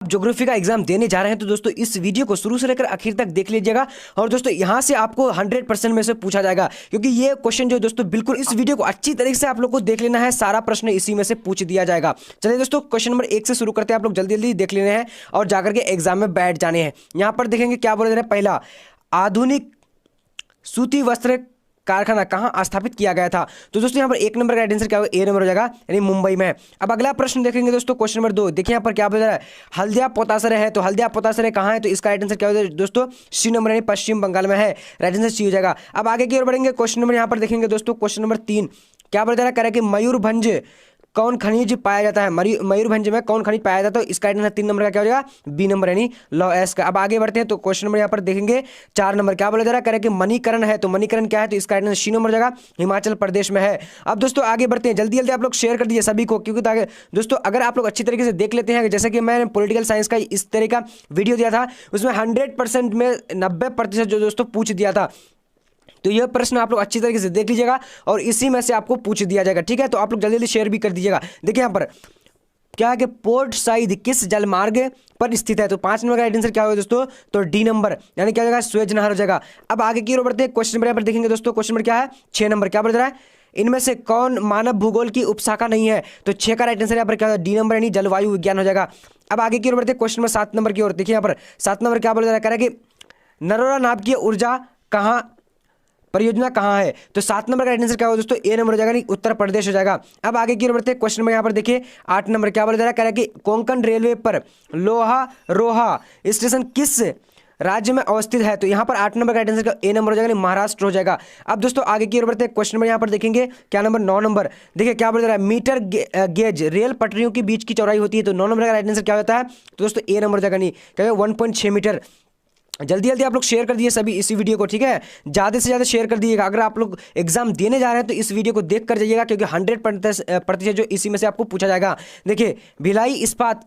Geography का exam देने जा रहे हैं तो दोस्तों इस वीडियो को शुरू से लेकर आखिर तक देख लीजिएगा। और दोस्तों यहाँ से आपको 100% में से पूछा जाएगा, क्योंकि ये क्वेश्चन जो दोस्तों बिल्कुल इस वीडियो को अच्छी तरीके से आप लोग को देख लेना है, सारा प्रश्न इसी में से पूछ दिया जाएगा। चलिए दोस्तों क्वेश्चन नंबर 1 से शुरू करते हैं, आप लोग जल्दी जल्दी देख लेने हैं और जाकर के एग्जाम में बैठ जाने हैं। यहाँ पर देखेंगे क्या बोल रहे हैं, पहला आधुनिक सूती वस्त्र कारखाना कहाँ स्थापित किया गया था। तो दोस्तों यहाँ पर 1 नंबर का राइट आंसर क्या होगा, ए नंबर हो जाएगा, यानी मुंबई में। अब अगला प्रश्न देखेंगे दोस्तों क्वेश्चन नंबर 2। देखिए यहाँ पर क्या बोल रहा है, हल्दिया पोतासरे है, तो हल्दिया पोतासरे कहाँ है, तो इसका राइट आंसर क्या हो जाएगा दोस्तों, सी नंबर यानी पश्चिम बंगाल में है, राइट आंसर सी हो जाएगा। अब आगे की ओर बढ़ेंगे, क्वेश्चन नंबर यहाँ पर देखेंगे दोस्तों क्वेश्चन नंबर 3 क्या बोल रहा है कि मयूरभंज कौन खनिज पाया जाता है, मयूरभंज में कौन खनिज पाया जाता है, तो इसका आंसर 3 नंबर का क्या हो जाएगा, बी नंबर यानी लॉ एस का। अब आगे बढ़ते हैं तो क्वेश्चन नंबर यहाँ पर देखेंगे 4 नंबर क्या बोला जा रहा है कि मणिकरण है, तो मणिकरण क्या है, तो इसका आंसर सी नंबर हो जाएगा, हिमाचल प्रदेश में है। अब दोस्तों आगे बढ़ते हैं, जल्दी जल्दी आप लोग शेयर कर दीजिए सभी को, क्योंकि ताकि दोस्तों अगर आप लोग अच्छी तरीके से देख लेते हैं, जैसे कि मैंने पॉलिटिकल साइंस का इस तरह का वीडियो दिया था, उसमें 100% में 90% जो दोस्तों पूछ दिया था, तो यह प्रश्न आप लोग अच्छी तरीके से देख लीजिएगा और इसी में से आपको पूछ दिया जाएगा, ठीक है। तो आप लोग जल्दी जल्दी शेयर भी कर दीजिएगा। देखिए यहाँ पर क्या है कि पोर्ट साइद किस जलमार्ग पर स्थित है, तो 5 नंबर का राइट आंसर क्या होगा दोस्तों, तो डी नंबर यानी क्या हो जाएगा, सुएज नहर हो जाएगा। अब आगे की ओर बढ़ते हैं, क्वेश्चन नंबर यहाँ पर देखेंगे दोस्तों, क्वेश्चन नंबर क्या है, 6 नंबर क्या बोल रहा है, इनमें से कौन मानव भूगोल की उपशाखा नहीं है, तो 6 का राइट आंसर यहाँ पर क्या होगा, डी नंबर यानी जलवायु विज्ञान हो जाएगा। अब आगे की ओर बढ़ते हैं, क्वेश्चन नंबर 7 नंबर की ओर। देखिए यहाँ पर 7 नंबर क्या बोल रहा है, कह रहा है कि नरोरा नाभिकीय ऊर्जा कहाँ परियोजना कहाँ है, तो 7 नंबर का राइट आंसर क्या होगा दोस्तों, ए नंबर हो जाएगा, नहीं उत्तर प्रदेश हो जाएगा। अब आगे की ओर बढ़ते हैं, क्वेश्चन नंबर यहाँ पर देखिए 8 नंबर क्या बोला जा रहा है कि कोंकण रेलवे पर लोहा रोहा स्टेशन किस राज्य में अवस्थित है, तो यहाँ पर 8 नंबर का राइट आंसर ए नंबर हो जाएगा, महाराष्ट्र हो जाएगा। अब दोस्तों आगे की ओर बढ़ते हैं, क्वेश्चन नंबर यहाँ पर देखेंगे क्या नंबर 9 नंबर। देखिए क्या बोल रहा है, मीटर गेज रेल पटरियों के बीच की चौड़ाई होती है, तो 9 नंबर का राइट आंसर क्या होता है, तो दोस्तों ए नंबर हो जाएगा, नहीं क्या 1.6 मीटर। जल्दी जल्दी आप लोग शेयर कर दिए सभी इसी वीडियो को, ठीक है, ज़्यादा से ज़्यादा शेयर कर दीजिएगा। अगर आप लोग एग्जाम देने जा रहे हैं तो इस वीडियो को देख कर जाइएगा, क्योंकि 100% जो इसी में से आपको पूछा जाएगा। देखिए भिलाई इस्पात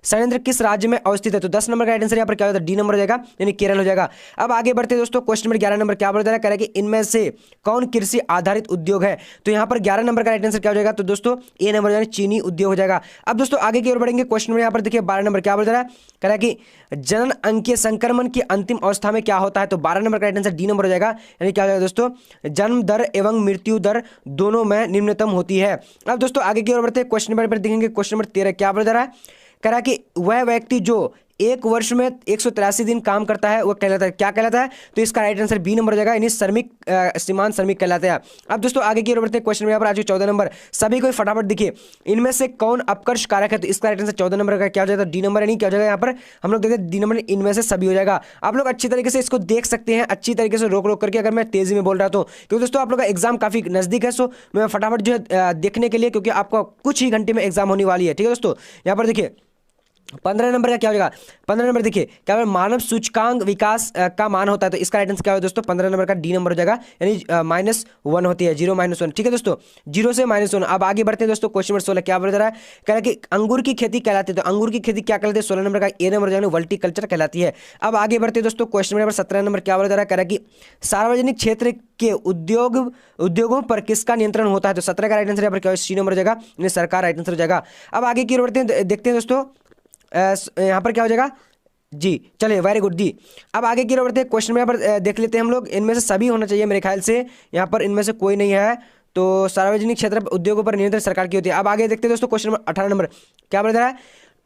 संयंत्र किस राज्य में अवस्थित है, तो 10 नंबर का राइट आंसर यहाँ पर क्या होता है, डी नंबर हो जाएगा, यानी केरल हो जाएगा। अब आगे बढ़ते हैं दोस्तों, क्वेश्चन नंबर 11 नंबर क्या बोल रहा है, कह रहा है कि इनमें से कौन कृषि आधारित उद्योग है, तो यहाँ पर 11 नंबर का राइट आंसर क्या हो जाएगा, तो दोस्तों ए नंबर यानी चीनी उद्योग हो जाएगा। अब दोस्तों आगे की ओर बढ़ेंगे, क्वेश्चन नंबर यहाँ पर देखिए 12 नंबर क्या बोल रहा है, कह रहा है कि जनन अंकीय संक्रमण की अंतिम अवस्था में क्या होता है, तो 12 नंबर का राइट आंसर डी नंबर हो जाएगा, यानी क्या हो जाएगा दोस्तों, जन्म दर एवं मृत्यु दर दोनों में निम्नतम होती है। अब दोस्तों आगे की ओर बढ़ते हैं, क्वेश्चन नंबर पर देखेंगे क्वेश्चन नंबर 13 क्या बोल रहा है, कह रहा है कि वह व्यक्ति जो एक वर्ष में 183 दिन काम करता है वह कहलाता है, क्या कहलाता है, तो इसका राइट आंसर बी नंबर हो जाएगा, यानी श्रमिक सीमांत श्रमिक कहलाते हैं। अब दोस्तों आगे की ओर बढ़ते हैं, क्वेश्चन में यहाँ पर आज 14 नंबर, सभी को फटाफट देखिए, इनमें से कौन अपकर्ष कारक है, तो इसका राइट आंसर 14 नंबर का क्या हो जाएगा, डी नंबर, यानी क्या हो जाएगा, यहाँ पर हम लोग देखते हैं डी नंबर, इनमें से सभी हो जाएगा। आप लोग अच्छी तरीके से इसको देख सकते हैं, अच्छी तरीके से रोक रोक करके, अगर मैं तेजी में बोल रहा हूँ क्योंकि दोस्तों आप लोग का एग्जाम काफी नजदीक है, सो मैं फटाफट जो है देखने के लिए, क्योंकि आपका कुछ ही घंटे में एग्जाम होने वाली है, ठीक है दोस्तों। यहाँ पर देखिए 15 नंबर का क्या हो जाएगा, 15 नंबर देखिए क्या मानव सूचकांक विकास का मान होता है, तो इसका राइट आंसर क्या होगा दोस्तों, 15 नंबर का डी नंबर हो जाएगा, यानी -1 होती है, 0 -1, ठीक है दोस्तों, 0 से -1। अब आगे बढ़ते हैं दोस्तों, क्वेश्चन नंबर 16 क्या बोल रहा है, कह रहा है कि अंगूर की खेती कहलाती है, तो अंगूर की खेती क्या कहलाती है, 16 नंबर का ए नंबर हो जाएगा, वर्टिकल्चर कहलाती है। अब आगे बढ़ते हैं दोस्तों, क्वेश्चन नंबर 17 नंबर क्या बोल रहा है, कह रहा है कि सार्वजनिक क्षेत्र के उद्योगों पर किसका नियंत्रण होता है, तो 17 का राइट आंसर यहाँ पर क्या सी नंबर हो जाएगा, यानी सरकार राइट आंसर हो जाएगा। अब आगे की ओर बढ़ते हैं, देखते हैं दोस्तों यहाँ पर क्या हो जाएगा, जी चलिए वेरी गुड जी। अब आगे की ओर बढ़ते हैं, क्वेश्चन में यहाँ पर देख लेते हैं हम लोग, इनमें से सभी होना चाहिए मेरे ख्याल से, यहाँ पर इनमें से कोई नहीं है, तो सार्वजनिक क्षेत्र उद्योगों पर नियंत्रण सरकार की होती है। अब आगे देखते हैं दोस्तों, क्वेश्चन नंबर 18 नंबर क्या बोल रहा है,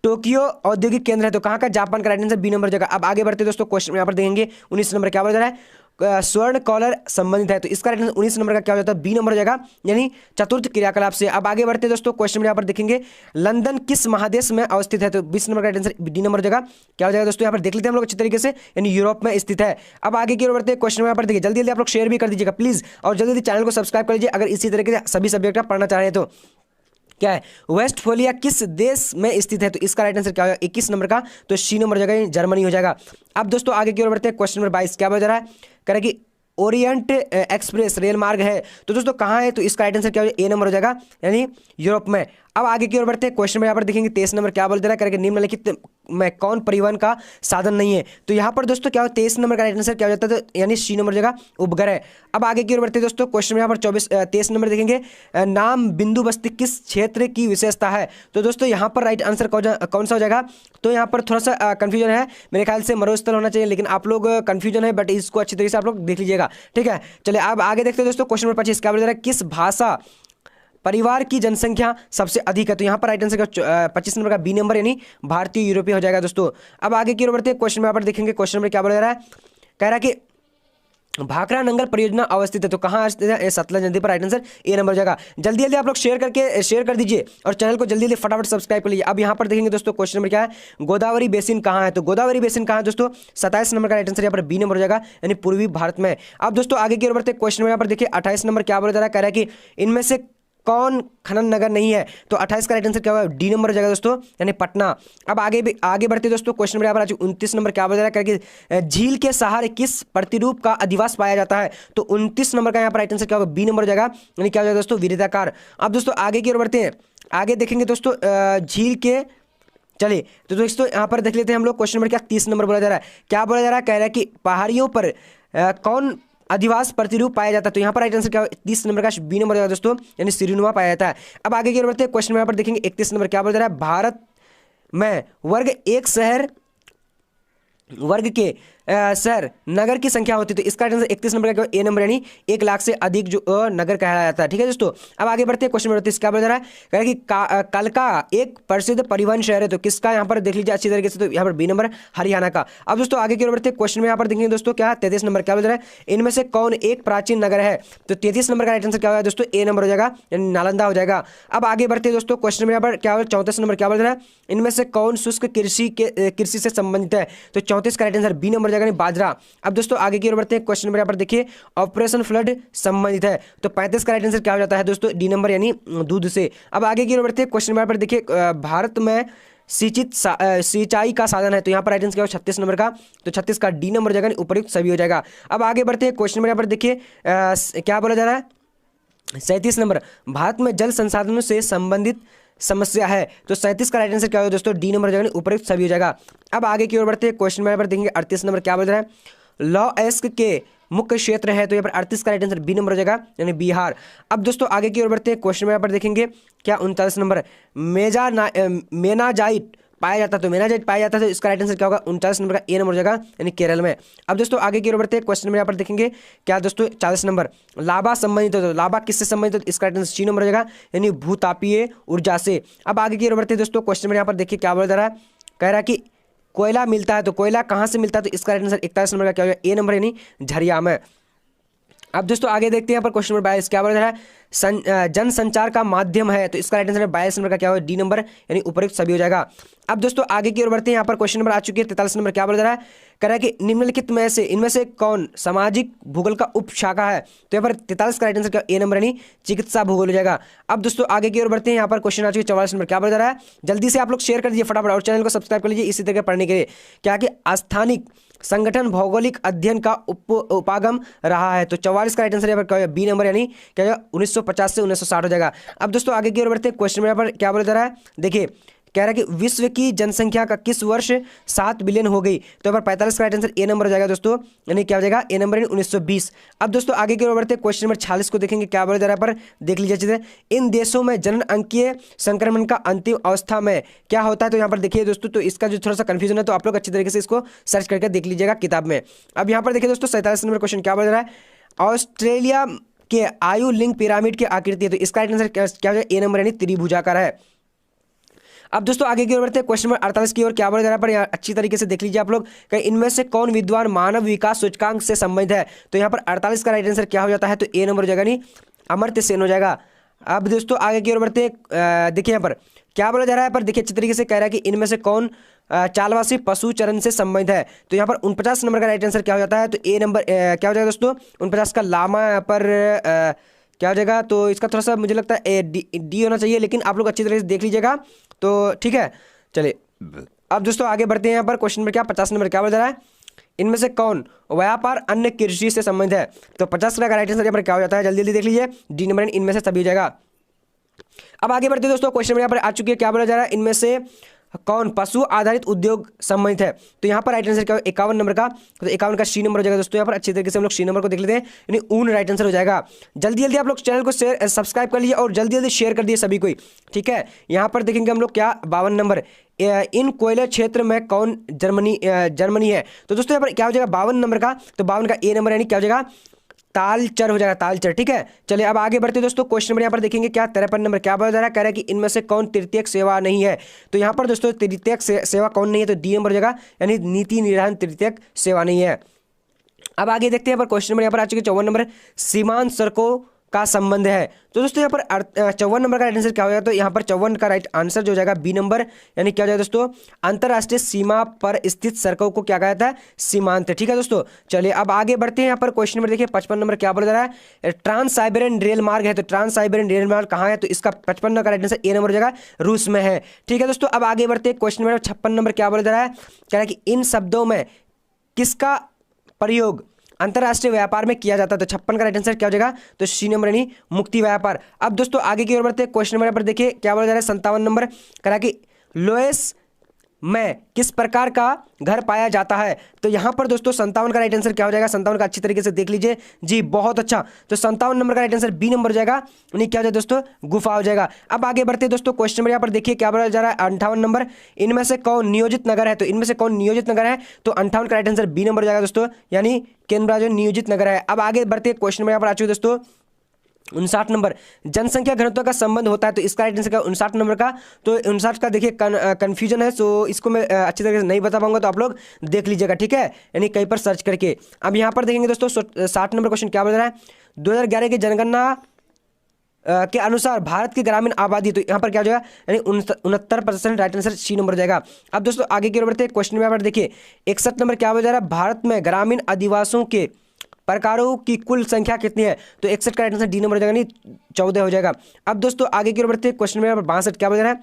टोक्यो औद्योगिक केंद्र है, तो कहाँ का, जापान का राइट आंसर बी नंबर हो जाएगा। अब आगे बढ़ते हैं दोस्तों, क्वेश्चन यहाँ पर देखेंगे 19 नंबर क्या बोल रहा है, स्वर्ण कॉलर संबंधित है, तो इसका राइट आंसर 19 नंबर का क्या हो जाता है, बी नंबर हो जाएगा, यानी चतुर्थ क्रियाकलाप से। अब आगे बढ़ते हैं दोस्तों, क्वेश्चन में यहाँ पर देखेंगे लंदन किस महादेश में अवस्थित है, तो 20 नंबर का राइट आंसर डी नंबर हो जाएगा, क्या हो जाएगा दोस्तों, यहाँ पर देख लेते हैं हम लोग अच्छी तरीके से, यानी यूरोप में स्थित है। अब आगे की ओर बढ़ते हैं, क्वेश्चन में यहाँ पर देखिए, जल्दी जल्दी आप लोग शेयर भी कर दीजिएगा प्लीज, और जल्दी जल्दी चैनल को सब्सक्राइब कर लीजिए अगर इसी तरीके से सभी सब्जेक्ट का पढ़ना चाह रहे हैं तो। क्या है, वेस्टफोलिया किस देश में स्थित है, तो इसका राइट आंसर क्या होगा, 21 नंबर का, तो सी नंबर हो जाएगा, जर्मनी हो जाएगा। अब दोस्तों आगे की ओर बढ़ते हैं, क्वेश्चन नंबर 22 क्या बोल रहा है, कह रहा है कि ओरिएंट एक्सप्रेस रेल मार्ग है, तो दोस्तों कहाँ है, तो इसका राइट आंसर क्या हो, ए नंबर हो जाएगा, यानी यूरोप में। अब आगे की ओर बढ़ते हैं, क्वेश्चन में यहाँ पर देखेंगे 23 नंबर क्या बोल रहा है, करके निम्नलिखित में कौन परिवहन का साधन नहीं है? तो यहाँ पर दोस्तों क्या हो, 23 नंबर का राइट आंसर क्या हो जाता है? तो यानी सी नंबर जगह उपग्रह। अब आगे की ओर बढ़ते हैं दोस्तों, क्वेश्चन में यहाँ पर 23 नंबर देखेंगे, नाम बिंदु बस्ती किस क्षेत्र की विशेषता है? तो दोस्तों यहाँ पर राइट आंसर कौन सा हो जाएगा? तो यहाँ पर थोड़ा सा कंफ्यूजन है, मेरे ख्याल से मरुस्थल होना चाहिए, लेकिन आप लोग कंफ्यूजन है, बट इसको अच्छी तरीके से आप लोग देख लीजिएगा, ठीक है। चलिए अब आगे देखते हैं दोस्तों, क्वेश्चन नंबर 25 क्या बोल रहा है, किस भाषा परिवार की जनसंख्या सबसे अधिक है? तो यहाँ पर राइट आंसर का 25 नंबर का बी नंबर यानी भारतीय यूरोपीय हो जाएगा दोस्तों। अब आगे की ओर बढ़ते हैं, क्वेश्चन में यहाँ पर देखेंगे, क्वेश्चन नंबर क्या बोल रहा है, कह रहा है कि भाखड़ा नंगल परियोजना अवस्थित है, तो कहाँ स्थित है? सतलज नदी पर, राइट आंसर ए नंबर जगह। जल्दी जल्दी आप लोग शेयर कर दीजिए और चैनल को जल्दी जल्दी फटाफट सब्सक्राइब कर लीजिए। अब यहाँ पर देखेंगे दोस्तों, क्वेश्चन नंबर क्या है, गोदावरी बेसिन कहाँ है? तो गोदावरी बेसिन कहाँ है दोस्तों? 27 नंबर का राइट आंसर यहाँ पर बी नंबर हो जाएगा, यानी पूर्वी भारत में। अब दोस्तों आगे की ओर बढ़ते, क्वेश्चन में यहाँ पर देखिए 28 नंबर क्या बोला जा रहा है, कह रहा है कि इनमें से कौन खनन नगर नहीं है? तो 28 का राइट आंसर क्या होगा? डी नंबर हो जाएगा दोस्तों, यानी पटना। अब आगे बढ़ते दोस्तों, क्वेश्चन नंबर यहाँ पर 29 नंबर क्या बोला जा रहा है कि झील के सहारे किस प्रतिरूप का अधिवास पाया जाता है? तो 29 नंबर का यहाँ पर राइट आंसर क्या होगा? बी नंबर हो जाएगा, यानी क्या हो जाएगा दोस्तों? विविधाकार। अब दोस्तों आगे की ओर बढ़ते हैं, आगे देखेंगे दोस्तों झील के, चलिए तो दोस्तों यहाँ पर देख लेते हैं हम लोग, क्वेश्चन नंबर क्या 30 नंबर बोला जा रहा है, क्या बोला जा रहा है, कह रहा है कि पहाड़ियों पर कौन अधिवास प्रतिरूप पाया जाता है? तो यहाँ पर राइट आंसर क्या 30 नंबर का बी नंबर होगा दोस्तों, यानी सिरुनुमा पाया जाता है। अब आगे की ओर बढ़ते हैं, क्वेश्चन में यहाँ पर देखेंगे 31 नंबर क्या बोल रहा है, भारत में वर्ग के शहर नगर की संख्या होती है? तो इसका आंसर 31 नंबर का ए नंबर, यानी 1 लाख से अधिक जो नगर कहलाया जाता है, ठीक है दोस्तों। अब आगे बढ़ते हैं, क्वेश्चन नंबर 32 क्या बोल रहा है, कह रहा है कि कलका एक प्रसिद्ध परिवहन शहर है, तो किसका? यहाँ पर देख लीजिए अच्छी तरीके से, तो यहाँ पर बी नंबर हरियाणा का। अब दोस्तों आगे की ओर बढ़ते हैं, क्वेश्चन में यहाँ पर देखेंगे दोस्तों क्या 33 नंबर क्या बोल रहा है, इनमें से कौन एक प्राचीन नगर है? तो 33 नंबर का राइट आंसर क्या होगा दोस्तों? ए नंबर हो जाएगा, यानी नालंदा हो जाएगा। अब आगे बढ़ते हैं दोस्तों, क्वेश्चन में यहाँ पर क्या 34 नंबर क्या बोल रहा है, इनमें से कौन शुष्क कृषि से संबंधित है? तो 34 का राइट आंसर बी नंबर हो जाएगा, बाजरा। अब दोस्तों आगे की ओर बढ़ते हैं, क्वेश्चन नंबर यहाँ पर देखिए ऑपरेशन फ्लड संबंधित है, तो 35 का राइट आंसर क्या हो जाता है दोस्तों? डी नंबर, यानी दूध से। अब आगे की ओर बढ़ते हैं, क्वेश्चन नंबर पर देखिए भारत में सिंचाई का साधन है, तो यहाँ पर राइट आंसर क्या हो 36 नंबर का, तो 36 का डी नंबर जगह उपयुक्त सभी हो जाएगा। अब आगे बढ़ते हैं, क्वेश्चन नंबर यहाँ पर देखिए क्या बोला जा रहा है, 37 नंबर भारत में जल संसाधनों से संबंधित समस्या है, तो 37 का राइट आंसर क्या होगा दोस्तों? डी नंबर जगह उपयुक्त सभी हो जाएगा। अब आगे की ओर बढ़ते हैं, क्वेश्चन नंबर पर देखेंगे 38 नंबर क्या बोल रहा है, लॉ एस्क के मुख्य क्षेत्र है, तो यहाँ पर 38 का राइट आंसर बी नंबर हो जाएगा, यानी बिहार। अब दोस्तों आगे की ओर बढ़ते हैं, क्वेश्चन में यहाँ पर देखेंगे क्या 39 नंबर मेनाजाइट पाया जाता है, तो मेनाजाइट पाया जाता है, तो इसका राइट आंसर क्या होगा? 39 नंबर का ए नंबर हो जाएगा, यानी केरल में। अब दोस्तों आगे की ओर बढ़ते हैं, क्वेश्चन में यहाँ पर देखेंगे क्या दोस्तों 40 नंबर लाभा संबंधित हो, तो लाभा किससे संबंधित हो? इसका राइट आंसर सी नंबर हो जाएगा, यानी भूतापीय ऊर्जा से। अब आगे की ओर बढ़ते हैं दोस्तों, क्वेश्चन में यहाँ पर देखिए क्या बोल रहा है, कह रहा है कि कोयला मिलता है, तो कोयला कहाँ से मिलता है? तो इसका राइट आंसर 41 नंबर का क्या हो जाएगा? ए नंबर, यानी झरिया में। अब दोस्तों आगे देखते हैं यहाँ पर क्वेश्चन नंबर 22 क्या बोल रहा है, जन संचार का माध्यम है, तो इसका राइट आंसर 22 नंबर का क्या होगा? डी नंबर, यानी उपयुक्त सभी हो जाएगा। अब दोस्तों आगे की ओर बढ़ते हैं, यहाँ पर क्वेश्चन नंबर आ चुकी है 43 नंबर क्या बोल रहा है, कह रहा है कि निम्नलिखित में से इनमें से कौन सामाजिक भूगोल का उप शाखा है? तो यहाँ पर 43 का राइट आंसर क्या ए नंबर, यानी चिकित्सा भूगोल हो जाएगा। अब दोस्तों आगे की ओर बढ़ते हैं, यहाँ पर क्वेश्चन आ चुकी है 44 नंबर क्या बोल रहा है, जल्दी से आप लोग शेयर कर दीजिए फटाफट और चैनल को सब्सक्राइब कर लीजिए इसी तरह पढ़ने के लिए। क्या कि स्थानिक संगठन भौगोलिक अध्ययन का उपागम रहा है, तो 44 का राइट आंसर यहाँ पर बी नंबर, यानी क्या 1950 से 1960 हो जाएगा। अब दोस्तों आगे की ओर बढ़ते हैं, क्वेश्चन में यहाँ पर क्या बोला जा रहा है, देखिए कह रहा है कि विश्व की जनसंख्या का किस वर्ष 7 बिलियन हो गई? तो यहाँ पर 45 का राइट आंसर ए नंबर हो जाएगा दोस्तों, यानी क्या हो जाएगा? ए नंबर, यानी 1920। अब दोस्तों आगे की ओर बढ़ते हैं, क्वेश्चन नंबर 46 को देखेंगे क्या बोला जा रहा है, पर देख लीजिए अच्छे से, इन देशों में जनन अंकीय संक्रमण का अंतिम अवस्था में क्या होता है? तो यहाँ पर देखिए दोस्तों, तो इसका जो थोड़ा सा कंफ्यूजन है, तो आप लोग अच्छी तरीके से इसको सर्च करके देख लीजिएगा किताब में। अब यहाँ पर देखिए दोस्तों 47 नंबर क्वेश्चन क्या बोल रहा है, ऑस्ट्रेलिया के आयु लिंग पिरामिड की आकृति है, तो इसका राइट आंसर क्या हो जाएगा? ए नंबर, यानी त्रिभुजाकार है। अब दोस्तों आगे की ओर बढ़ते हैं, क्वेश्चन नंबर 48 की ओर क्या बोला जा रहा है, पर यहाँ अच्छी तरीके से देख लीजिए आप लोग, कहीं इनमें से कौन विद्वान मानव विकास सूचकांक से संबंधित है? तो यहाँ पर 48 का राइट आंसर क्या हो जाता है? तो ए नंबर हो जाएगा, नहीं अमर्त्य सेन हो जाएगा। अब दोस्तों आगे की ओर बढ़ते हैं, देखिए यहाँ पर क्या बोला जा रहा है, पर देखिए अच्छी तरीके से कह रहा है कि इनमें से कौन चालवासी पशु चरण से संबंधित है? तो यहाँ पर 49 नंबर का राइट आंसर क्या हो जाता है? तो ए नंबर क्या हो जाएगा दोस्तों? 49 का लामा पर क्या हो जाएगा? तो इसका थोड़ा सा मुझे लगता है डी होना चाहिए, लेकिन आप लोग अच्छी तरह से देख लीजिएगा, तो ठीक है। चलिए अब दोस्तों आगे बढ़ते हैं, यहाँ पर क्वेश्चन नंबर क्या 50 नंबर क्या बोल रहा है, इनमें से कौन व्यापार अन्य कृषि से संबंधित है? तो 50 का राइट आंसर यहाँ पर क्या हो जाता है? जल्दी जल्दी देख लीजिए, डी नंबर, इनमें से सभी हो जाएगा। अब आगे बढ़ते दोस्तों, क्वेश्चन नंबर यहाँ पर आ चुकी है क्या बोला जा रहा है, इनमें से कौन पशु आधारित उद्योग संबंधित है? तो यहाँ पर राइट आंसर क्या होगा 51 नंबर का, तो 51 का सी नंबर हो जाएगा दोस्तों। यहाँ पर अच्छी तरीके से हम लोग सी नंबर को देख लेते हैं, यानी ऊन राइट आंसर हो जाएगा। जल्दी जल्दी आप लोग चैनल को शेयर सब्सक्राइब कर लीजिए और जल्दी जल्दी शेयर कर दिए सभी को, ठीक है। यहाँ पर देखेंगे हम लोग क्या 52 नंबर, इन कोयले क्षेत्र में कौन जर्मनी है? तो दोस्तों यहाँ पर क्या हो जाएगा 52 नंबर का, तो 52 का ए नंबर यानी क्या हो जाएगा तालचर हो जाएगा, तालचर, ठीक है। चलिए अब आगे बढ़ते हैं दोस्तों। क्वेश्चन नंबर यहाँ पर देखेंगे क्या 53 नंबर, क्या बोला जा रहा है, कह रहा है कि इनमें से कौन तृतीयक सेवा नहीं है? तो यहाँ पर दोस्तों तृतीयक सेवा कौन नहीं है, तो डी नंबर हो जाएगा, यानी नीति निर्धारण तृतीयक सेवा नहीं है। अब आगे देखते हैं यहाँ पर क्वेश्चन नंबर यहाँ पर आ चुके 54 नंबर, सीमांत सड़कों का संबंध है। तो दोस्तों यहाँ पर 54 नंबर का राइट आंसर क्या हो जाएगा, तो यहाँ पर 54 का राइट आंसर जो हो जाएगा बी नंबर, यानी क्या हो जाएगा दोस्तों अंतरराष्ट्रीय सीमा पर स्थित सड़कों को क्या कहा जाता है, सीमांत, ठीक है दोस्तों। चलिए अब आगे बढ़ते हैं। यहाँ पर क्वेश्चन नंबर देखिए 55 नंबर क्या बोला जा रहा है, ट्रांस साइबेरियन रेल मार्ग है, तो ट्रांस साइबेरियन रेल मार्ग कहाँ है, तो इसका 55 का राइट आंसर ए नंबर हो जाएगा, रूस में है, ठीक है दोस्तों। अब आगे बढ़ते हैं। क्वेश्चन नंबर 56 नंबर क्या बोला जा रहा है, कह रहा है कि इन शब्दों में किसका प्रयोग अंतरराष्ट्रीय व्यापार में किया जाता है? तो 56 का राइट आंसर क्या हो जाएगा, तो सी नंबर यानी मुक्ति व्यापार। अब दोस्तों आगे की ओर बढ़ते हैं। क्वेश्चन नंबर पर देखिए क्या बोला जा रहा है 57 नंबर, कह रहा है कि लोएस में किस प्रकार का घर पाया जाता है? तो यहाँ पर दोस्तों 57 का राइट आंसर क्या हो जाएगा, 57 का अच्छी तरीके से देख लीजिए जी, बहुत अच्छा। तो 57 नंबर का राइट आंसर बी नंबर हो जाएगा, यानी क्या हो जाएगा दोस्तों गुफा हो जाएगा। अब आगे बढ़ते हैं दोस्तों। क्वेश्चन नंबर यहाँ पर देखिए क्या बोला जा रहा है 58 नंबर, इनमें से कौन नियोजित नगर है? तो इनमें से कौन नियोजित नगर है, तो 58 का राइट आंसर बी नंबर हो जाएगा दोस्तों, यानी केंद्र जो नियोजित नगर है। अब आगे बढ़ते हैं। क्वेश्चन नंबर यहाँ पर आ चुके दोस्तों 59 नंबर, जनसंख्या घनत्व का संबंध होता है, तो इसका राइट आंसर क्या 59 नंबर का, तो 59 का देखिए कंफ्यूजन है, सो इसको मैं अच्छी तरीके से नहीं बता पाऊंगा, तो आप लोग देख लीजिएगा, ठीक है, यानी कहीं पर सर्च करके। अब यहाँ पर देखेंगे दोस्तों 60 नंबर क्वेश्चन क्या बता रहा है, 2011 की जनगणना के अनुसार भारत की ग्रामीण आबादी, तो यहाँ पर क्या हो जाएगा, यानी 69% राइट आंसर सी नंबर हो जाएगा। अब दोस्तों आगे की ओर बढ़ते हैं। क्वेश्चन में यहाँ पर देखिए 61 नंबर क्या हो जा रहा है, भारत में ग्रामीण आदिवासियों के प्रकारों की कुल संख्या कितनी है? तो 61 का राइट आंसर डी नंबर हो जाएगा, नहीं 14 हो जाएगा। अब दोस्तों आगे की ओर बढ़ते हैं। क्वेश्चन में 62 क्या बता रहा है,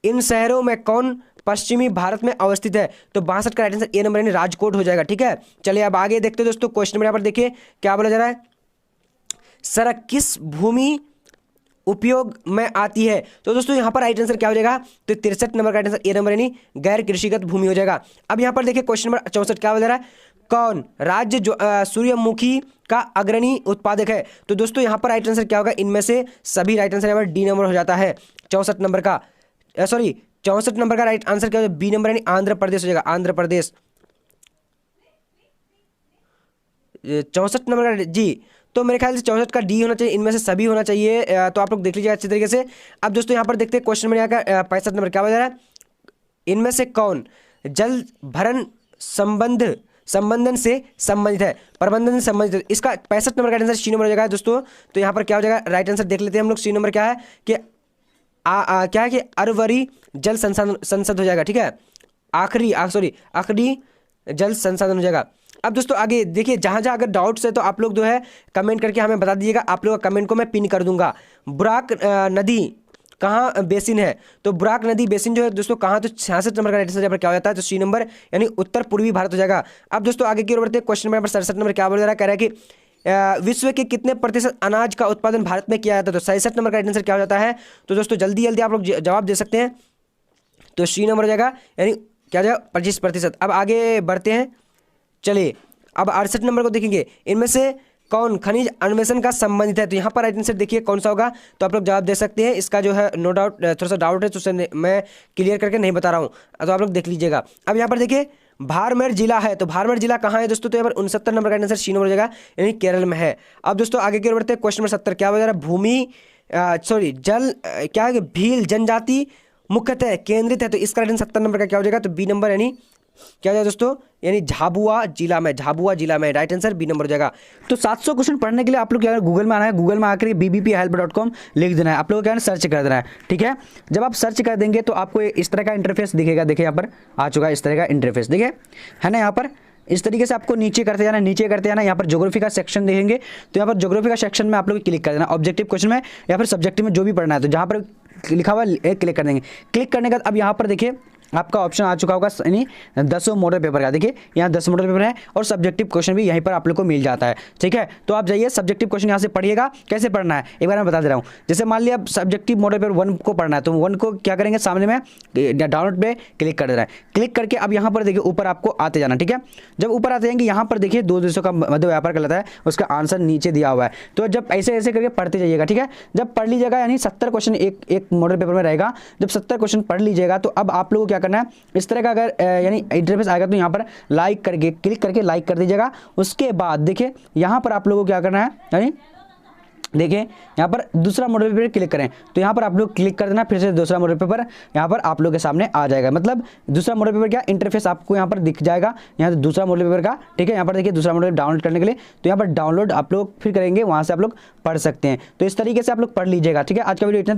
इन शहरों में कौन पश्चिमी भारत में अवस्थित है? तो 62 का राइट आंसर ए नंबर यानी राजकोट हो जाएगा, ठीक है। चलिए अब आगे देखते हैं दोस्तों। क्वेश्चन में यहाँ पर देखिए क्या बोला जा रहा है, सड़क किस भूमि उपयोग में आती है? तो दोस्तों यहाँ पर राइट आंसर क्या हो जाएगा, तो 63 नंबर का राइट आंसर ए नंबर यानी गैर कृषिगत भूमि हो जाएगा। अब यहाँ पर देखिए क्वेश्चन नंबर 64 क्या बता रहा है, कौन राज्य जो सूर्यमुखी का अग्रणी उत्पादक है? तो दोस्तों यहाँ पर राइट आंसर क्या होगा, इनमें से सभी राइट आंसर यहाँ पर डी नंबर हो जाता है 64 नंबर का, सॉरी 64 नंबर का राइट आंसर क्या होगा, बी नंबर यानी आंध्र प्रदेश हो जाएगा, आंध्र प्रदेश 64 नंबर का जी। तो मेरे ख्याल से 64 का डी होना चाहिए, इनमें से सभी होना चाहिए, तो आप लोग देख लीजिए अच्छी तरीके से। अब दोस्तों यहाँ पर देखते हैं क्वेश्चन में यहाँ का 65 नंबर क्या बता रहा है, इनमें से कौन जल भरण संबंधन से संबंधित है, प्रबंधन से संबंधित है? इसका 65 नंबर का आंसर सी नंबर हो जाएगा दोस्तों। तो यहाँ पर क्या हो जाएगा, राइट आंसर देख लेते हैं हम लोग। सी नंबर क्या है कि क्या है कि अरवरी जल संसद हो जाएगा, ठीक है, आखिरी जल संसाधन हो जाएगा। अब दोस्तों आगे देखिए, जहाँ जहाँ अगर डाउट्स है तो आप लोग जो है कमेंट करके हमें बता दीजिएगा, आप लोगों का कमेंट को मैं पिन कर दूंगा। बुराक नदी कहाँ बेसिन है? तो बुराक नदी बेसिन जो है दोस्तों कहाँ, तो 66 नंबर का राइट आंसर क्या हो जाता है, तो सी नंबर यानी उत्तर पूर्वी भारत हो जाएगा। अब दोस्तों आगे की ओर बढ़ते हैं। क्वेश्चन नंबर 67 नंबर क्या बोल रहा है, कह रहा है कि विश्व के कितने प्रतिशत अनाज का उत्पादन भारत में किया जाता है? तो 67 नंबर का राइट आंसर क्या हो जाता है, तो दोस्तों जल्दी जल्दी आप लोग जवाब दे सकते हैं, तो सी नंबर हो जाएगा, यानी क्या हो जाएगा 25%। अब आगे बढ़ते हैं। चलिए अब 68 नंबर को देखेंगे, इनमें से कौन खनिज अन्वेषण का संबंधित है? तो यहाँ पर राइट आंसर देखिए कौन सा होगा, तो आप लोग जवाब दे सकते हैं। इसका जो है नो डाउट थोड़ा सा डाउट है, तो उसे मैं क्लियर करके नहीं बता रहा हूँ, तो आप लोग देख लीजिएगा। अब यहाँ पर देखिए बाड़मेर जिला है, तो बाड़मेर जिला कहाँ है दोस्तों, तो यहाँ पर 69 नंबर का आंसर सी नंबर हो जाएगा, यानी केरल में है। अब दोस्तों आगे की ओर बढ़ते हैं। क्वेश्चन नंबर 70 क्या बता रहा है, जल क्या है, भील जनजाति मुख्यतः केंद्रित है, तो इसका राइट आंसर 70 नंबर का क्या हो जाएगा, तो बी नंबर यानी क्या जाए दोस्तों, यानी झाबुआ जिला में राइट आंसर बी नंबर हो जाएगा। तो 700 क्वेश्चन पढ़ने के लिए आप लोग क्या गूगल में आना है, गूगल में आकर bbphelp.com लिख देना है, आप लोग क्या है सर्च कर देना है, ठीक है। जब आप सर्च कर देंगे तो आपको इस तरह का इंटरफेस दिखेगा, देखिए यहाँ पर आ चुका है इस तरह का इंटरफेस, देखिए है ना। यहाँ पर इस तरीके से आपको नीचे करते जाना, यहाँ पर ज्योग्राफी का सेक्शन देखेंगे, तो यहाँ पर ज्योग्राफी का सेक्शन में आप लोग क्लिक कर देना, ऑब्जेक्टिव क्वेश्चन में या फिर सब्जेक्टिव में जो भी पढ़ना है, तो जहाँ पर लिखा हुआ है क्लिक कर देंगे। क्लिक करने के बाद अब यहाँ पर देखिए आपका ऑप्शन आ चुका होगा यानी 10 मॉडल पेपर का। देखिए यहाँ 10 मॉडल पेपर है और सब्जेक्टिव क्वेश्चन भी यहीं पर आप लोग को मिल जाता है। ठीक है, तो आप जाइए सब्जेक्टिव क्वेश्चन यहाँ से पढ़िएगा। कैसे पढ़ना है एक बार मैं बता दे रहा हूँ। जैसे मान लिया सब्जेक्टिव मॉडल पेपर 1 को पढ़ना है, तो 1 को क्या करेंगे, सामने में डाउनलोड पे क्लिक कर देना है। क्लिक करके अब यहाँ पर देखिए ऊपर आपको आते जाना। ठीक है, जब ऊपर आते जाएंगे यहाँ पर देखिए 2 देशों का मध्य व्यापार कहलाता है, उसका आंसर नीचे दिया हुआ है। तो जब ऐसे ऐसे करके पढ़ते जाइएगा। ठीक है, जब पढ़ लीजिएगा यानी 70 क्वेश्चन एक मॉडल पेपर में रहेगा। जब 70 क्वेश्चन पढ़ लीजिएगा तो अब आप लोगों को क्या करना है, इस तरह का अगर यानी इंटरफेस आएगा तो यहाँ पर लाइक करके क्लिक करके लाइक कर दीजिएगा। उसके बाद देखिए यहाँ पर आप लोगों को क्या करना है, यानी देखिए यहाँ पर दूसरा मॉडल पेपर क्लिक करें तो यहाँ पर आप लोग क्लिक कर देना, फिर से दूसरा मॉडल पेपर यहाँ पर आप लोग के सामने आ जाएगा। मतलब दूसरा मॉडल पेपर क्या इंटरफेस आपको यहाँ पर दिख जाएगा, यहाँ से दूसरा मॉडल पेपर का। ठीक है, यहाँ पर देखिए दूसरा मॉडल डाउनलोड करने के लिए तो यहाँ पर डाउनलोड आप लोग फिर करेंगे, वहाँ से आप लोग पढ़ सकते हैं। तो इस तरीके से आप लोग पढ़ लीजिएगा। ठीक है, आज का वीडियो इतना।